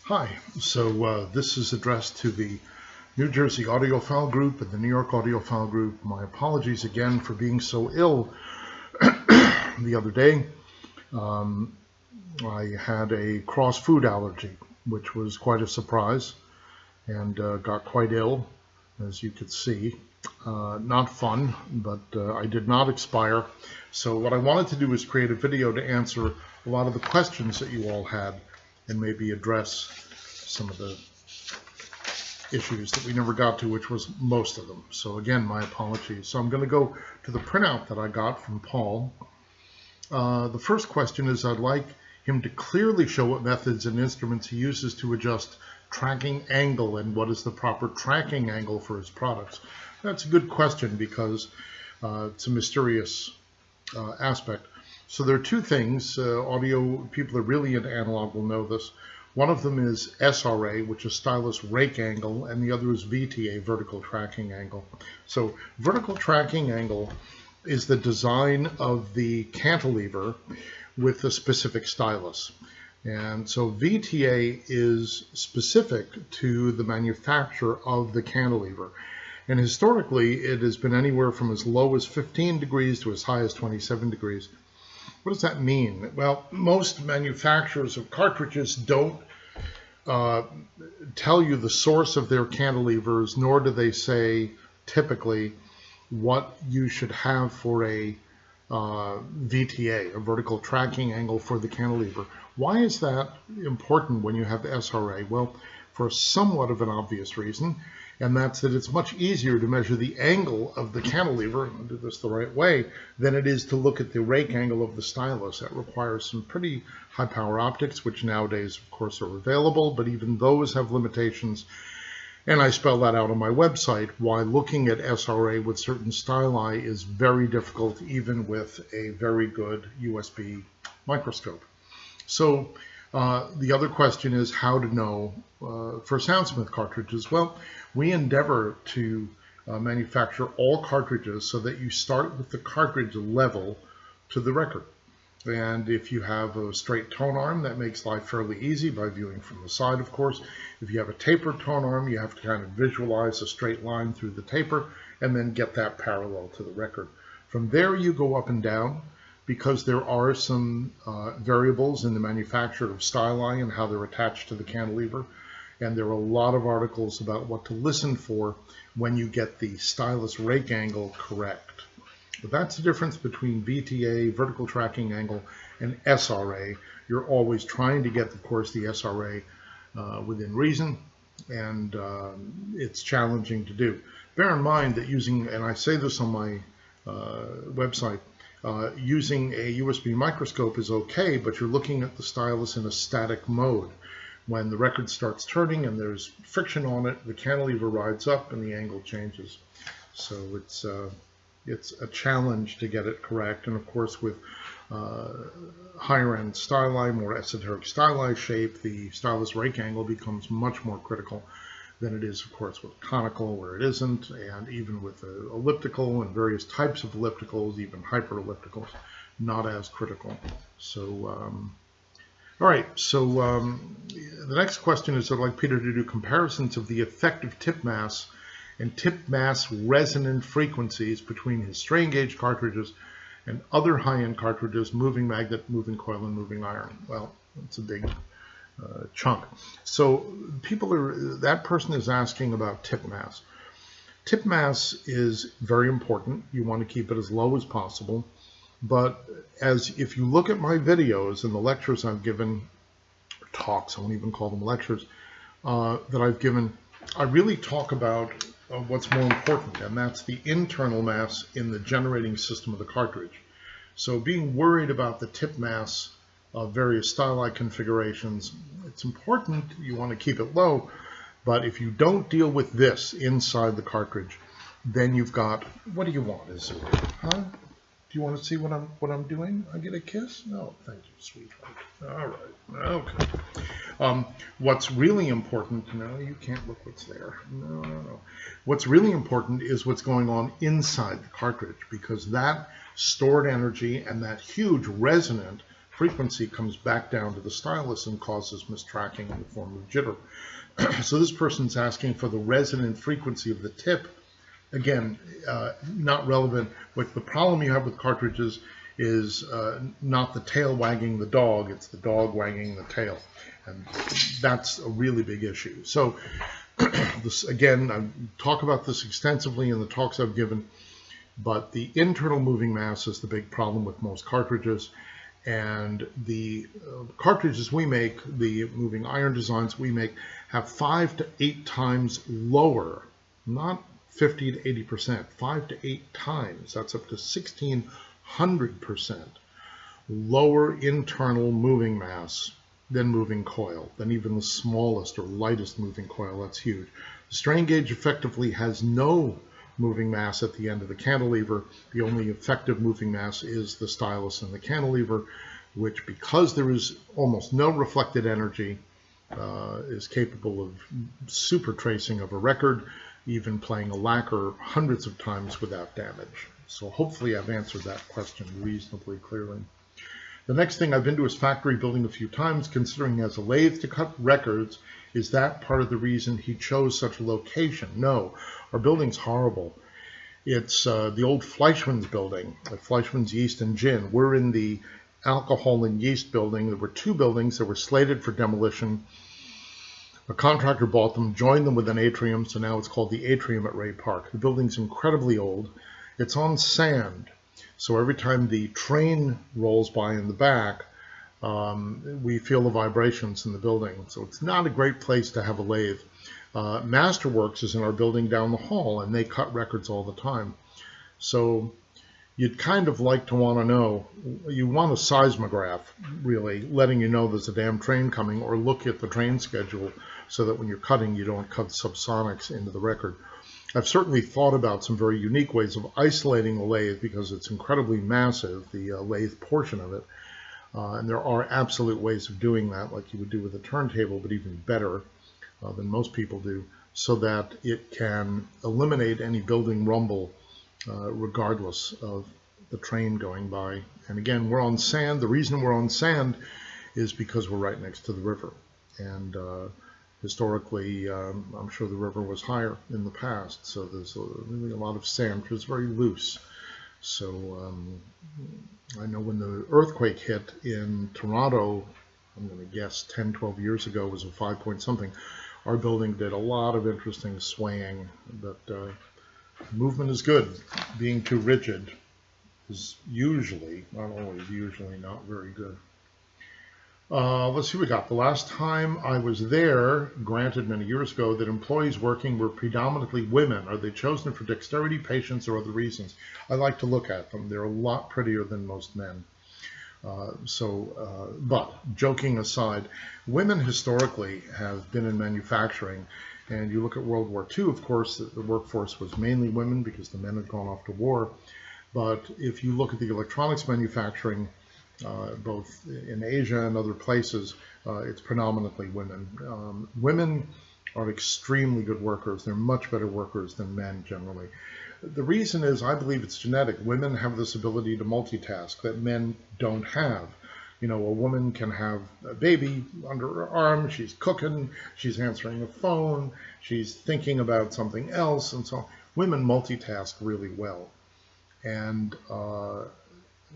Hi, so this is addressed to the New Jersey Audiophile Group and the New York Audiophile Group. My apologies again for being so ill the other day. I had a cross food allergy, which was quite a surprise, and got quite ill, as you could see. Not fun, but I did not expire. So what I wanted to do was create a video to answer a lot of the questions that you all had and maybe address some of the issues that we never got to, which was most of them. So again, my apologies. So I'm going to go to the printout that I got from Paul. The first question is, I'd like him to clearly show what methods and instruments he uses to adjust tracking angle and what is the proper tracking angle for his products. That's a good question because it's a mysterious aspect. So there are two things. Audio people are really into analog will know this. One of them is SRA, which is stylus rake angle, and the other is VTA, vertical tracking angle. So vertical tracking angle is the design of the cantilever with a specific stylus. And so VTA is specific to the manufacture of the cantilever. And historically, it has been anywhere from as low as 15 degrees to as high as 27 degrees. What does that mean? Well, most manufacturers of cartridges don't tell you the source of their cantilevers, nor do they say typically what you should have for a VTA, a vertical tracking angle for the cantilever. Why is that important when you have SRA? Well, for somewhat of an obvious reason, and that's that it's much easier to measure the angle of the cantilever, and I'll do this the right way, than it is to look at the rake angle of the stylus. That requires some pretty high power optics, which nowadays, of course, are available, but even those have limitations. And I spell that out on my website, why looking at SRA with certain styli is very difficult, even with a very good USB microscope. So the other question is how to know for Soundsmith cartridges. Well, we endeavor to manufacture all cartridges so that you start with the cartridge level to the record. And if you have a straight tone arm, that makes life fairly easy by viewing from the side, of course. If you have a tapered tone arm, you have to kind of visualize a straight line through the taper and then get that parallel to the record. From there, you go up and down, because there are some variables in the manufacture of styli and how they're attached to the cantilever. And there are a lot of articles about what to listen for when you get the stylus rake angle correct. But that's the difference between VTA, vertical tracking angle, and SRA. You're always trying to get, of course, the SRA within reason, and it's challenging to do. Bear in mind that using, and I say this on my website, using a USB microscope is okay, but you're looking at the stylus in a static mode. When the record starts turning and there's friction on it, the cantilever rides up and the angle changes. So it's a challenge to get it correct. And of course, with higher end styli, more esoteric styli shape, the stylus rake angle becomes much more critical than it is, of course, with conical, where it isn't, and even with elliptical and various types of ellipticals, even hyperellipticals, not as critical. So, all right, so the next question is, I'd like Peter to do comparisons of the effective tip mass and tip mass resonant frequencies between his strain gauge cartridges and other high-end cartridges, moving magnet, moving coil, and moving iron. Well, it's a big chunk. So that person is asking about tip mass. Tip mass is very important. You want to keep it as low as possible. But if you look at my videos and the lectures I've given, talks, I won't even call them lectures, that I've given, I really talk about what's more important, and that's the internal mass in the generating system of the cartridge. So being worried about the tip mass of various styli configurations, it's important. You want to keep it low, but if you don't deal with this inside the cartridge, then you've got, what do you want? Is it, huh? Do you want to see what I'm doing? I get a kiss? No, thank you, sweetheart. All right, okay. What's really important, no, you can't look what's there. No. What's really important is what's going on inside the cartridge, because that stored energy and that huge resonant frequency comes back down to the stylus and causes mistracking in the form of jitter. So this person's asking for the resonant frequency of the tip. Again, not relevant. But the problem you have with cartridges is not the tail wagging the dog, it's the dog wagging the tail. And that's a really big issue. So this, again, I talk about this extensively in the talks I've given, but the internal moving mass is the big problem with most cartridges. And the cartridges we make, the moving iron designs we make, have 5 to 8 times lower, not 50 to 80%, 5 to 8 times, that's up to 1,600% lower internal moving mass than moving coil, than even the smallest or lightest moving coil. That's huge. The strain gauge effectively has no moving mass at the end of the cantilever. The only effective moving mass is the stylus and the cantilever, which, because there is almost no reflected energy, is capable of super tracing of a record, even playing a lacquer hundreds of times without damage. So hopefully I've answered that question reasonably clearly. The next thing, I've been to his factory building a few times. Considering he has a lathe to cut records, is that part of the reason he chose such a location? No, our building's horrible. It's the old Fleischmann's building, like Fleischmann's Yeast and Gin. We're in the alcohol and yeast building. There were 2 buildings that were slated for demolition. A contractor bought them, joined them with an atrium, so now it's called the Atrium at Ray Park. The building's incredibly old. It's on sand, so every time the train rolls by in the back, we feel the vibrations in the building. So it's not a great place to have a lathe. Masterworks is in our building down the hall, and they cut records all the time. So you'd kind of like to want to know, you want a seismograph, really, letting you know there's a damn train coming, or look at the train schedule so that when you're cutting, you don't cut subsonics into the record. I've certainly thought about some very unique ways of isolating the lathe because it's incredibly massive, the lathe portion of it. And there are absolute ways of doing that, like you would do with a turntable, but even better than most people do, so that it can eliminate any building rumble regardless of the train going by. And again, we're on sand. The reason we're on sand is because we're right next to the river. And historically, I'm sure the river was higher in the past, so there's really a lot of sand, which is very loose. So I know when the earthquake hit in Toronto, I'm going to guess 10, 12 years ago, it was a 5 point something, our building did a lot of interesting swaying, but movement is good. Being too rigid is usually, not always, usually not very good. Let's see what we got. The last time I was there, granted many years ago, that employees working were predominantly women. Are they chosen for dexterity, patience, or other reasons? I like to look at them. They're a lot prettier than most men. But joking aside, women historically have been in manufacturing. And you look at World War II, of course, the workforce was mainly women because the men had gone off to war. But if you look at the electronics manufacturing, both in Asia and other places, it's predominantly women. Women are extremely good workers. They're much better workers than men generally. The reason is, I believe it's genetic. Women have this ability to multitask that men don't have. You know, a woman can have a baby under her arm, she's cooking, she's answering a phone, she's thinking about something else, and so on. Women multitask really well. And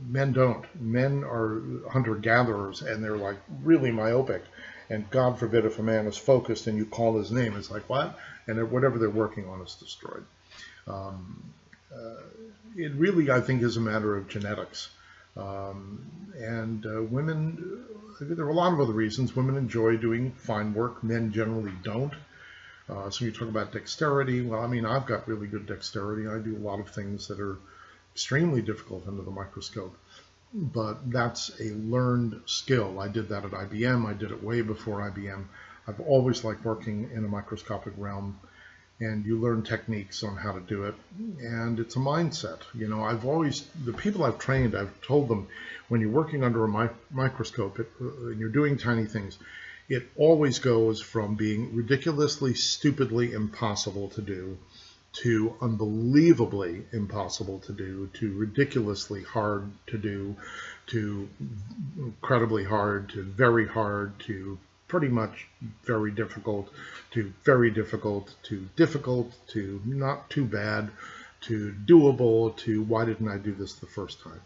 men don't. Men are hunter-gatherers, and they're like really myopic. And God forbid if a man is focused and you call his name, it's like, what? And whatever they're working on is destroyed. It really, I think, is a matter of genetics. Women, there are a lot of other reasons. Women enjoy doing fine work. Men generally don't. So you talk about dexterity. Well, I mean, I've got really good dexterity. I do a lot of things that are extremely difficult under the microscope. But that's a learned skill. I did that at IBM. I did it way before IBM. I've always liked working in a microscopic realm. And you learn techniques on how to do it. And it's a mindset. You know, the people I've trained, I've told them, when you're working under a microscope and you're doing tiny things, it always goes from being ridiculously, stupidly impossible to do to unbelievably impossible to do, to ridiculously hard to do, to incredibly hard, to very hard, to pretty much very difficult, to very difficult, to not too bad, to doable, to why didn't I do this the first time?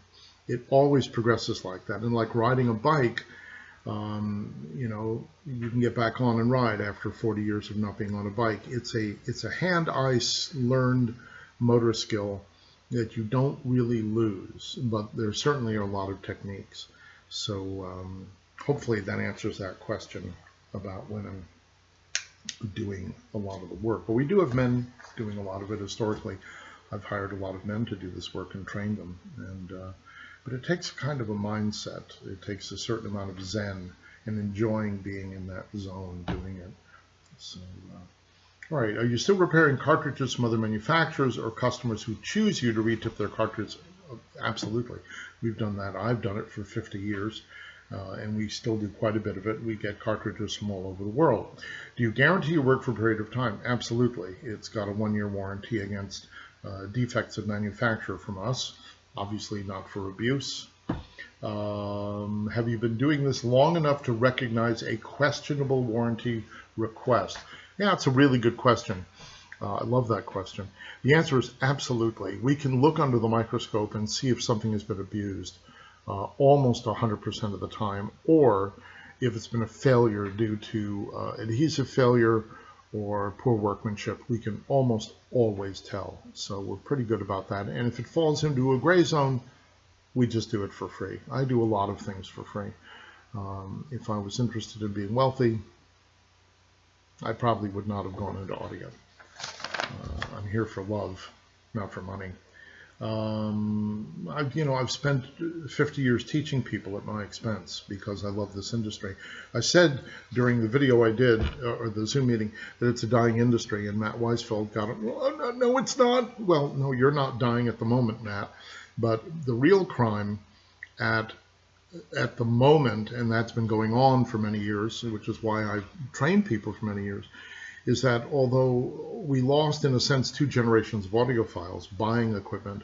It always progresses like that. And like riding a bike, you know, you can get back on and ride after 40 years of not being on a bike. It's a hand-eye learned motor skill that you don't really lose, but there certainly are a lot of techniques. So hopefully that answers that question about women doing a lot of the work. But we do have men doing a lot of it historically. I've hired a lot of men to do this work and trained them. But it takes kind of a mindset. It takes a certain amount of zen and enjoying being in that zone doing it. So, all right, are you still repairing cartridges from other manufacturers or customers who choose you to retip their cartridges? Absolutely. We've done that. I've done it for 50 years, and we still do quite a bit of it. We get cartridges from all over the world. Do you guarantee your work for a period of time? Absolutely. It's got a 1-year warranty against defects of manufacture from us. Obviously not for abuse. Have you been doing this long enough to recognize a questionable warranty request? Yeah, it's a really good question. I love that question. The answer is absolutely. We can look under the microscope and see if something has been abused almost 100% of the time, or if it's been a failure due to adhesive failure or poor workmanship. We can almost always tell. So we're pretty good about that. And if it falls into a gray zone, we just do it for free. I do a lot of things for free. If I was interested in being wealthy, I probably would not have gone into audio. I'm here for love, not for money. I've spent 50 years teaching people at my expense because I love this industry. I said during the video I did, or the Zoom meeting, that it's a dying industry, and Matt Weisfeld got it. Well, no, it's not. Well, no, you're not dying at the moment, Matt. But the real crime at the moment, and that's been going on for many years, which is why I've trained people for many years, is that although we lost, in a sense, 2 generations of audiophiles buying equipment,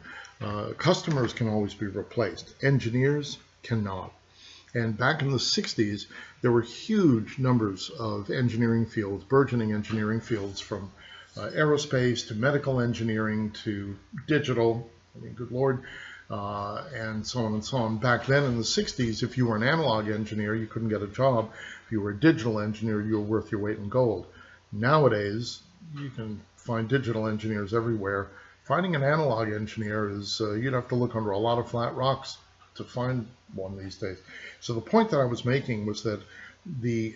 customers can always be replaced. Engineers cannot. And back in the 60s, there were huge numbers of engineering fields, burgeoning engineering fields, from aerospace to medical engineering to digital, I mean, good Lord, and so on and so on. Back then in the 60s, if you were an analog engineer, you couldn't get a job. If you were a digital engineer, you were worth your weight in gold. Nowadays, you can find digital engineers everywhere. Finding an analog engineer is, you'd have to look under a lot of flat rocks to find one these days. So the point that I was making was that the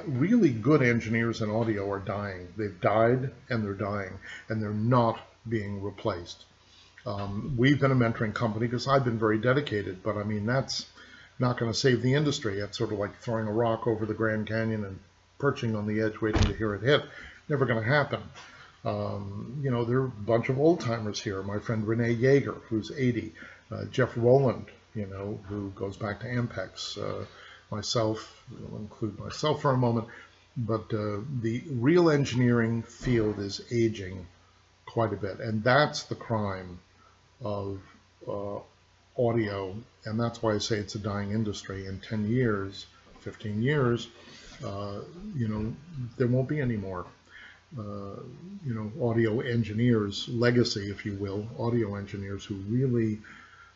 really good engineers in audio are dying. They've died and they're dying, and they're not being replaced. We've been a mentoring company because I've been very dedicated, but I mean, that's not going to save the industry. It's sort of like throwing a rock over the Grand Canyon and perching on the edge waiting to hear it hit. Never going to happen. There are a bunch of old timers here. My friend Renee Yeager, who's 80, Jeff Rowland, who goes back to Ampex, myself, I'll include myself for a moment, but the real engineering field is aging quite a bit, and that's the crime of audio, and that's why I say it's a dying industry. In 10 years, 15 years, there won't be any more, audio engineers, legacy, if you will, audio engineers who really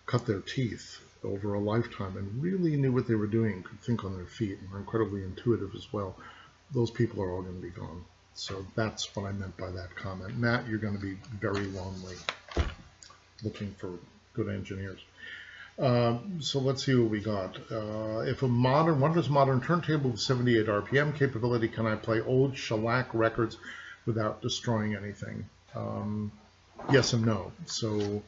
cut their teeth over a lifetime and really knew what they were doing, could think on their feet, and were incredibly intuitive as well. Those people are all going to be gone. So that's what I meant by that comment. Matt, you're going to be very lonely looking for good engineers. So let's see what we got. What is modern turntable with 78 RPM capability? Can I play old shellac records without destroying anything? Yes and no. So